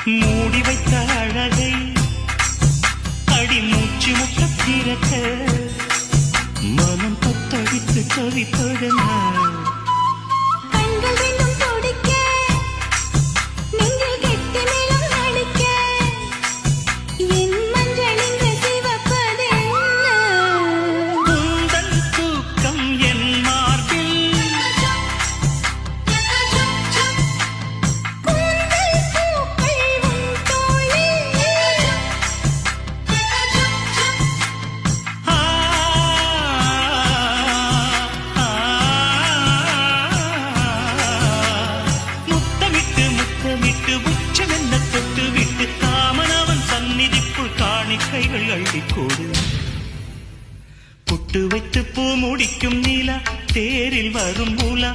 மூடி வைத்த அழகை அடி மூச்சு முட்ட பிறக்க மனம் பத்தடித்து தவிப்பது நான். கைகள் அள்ளிக்கோடு புட்டு வைத்து பூ முடிக்கும் நீலா தேரில் வரும் மூலா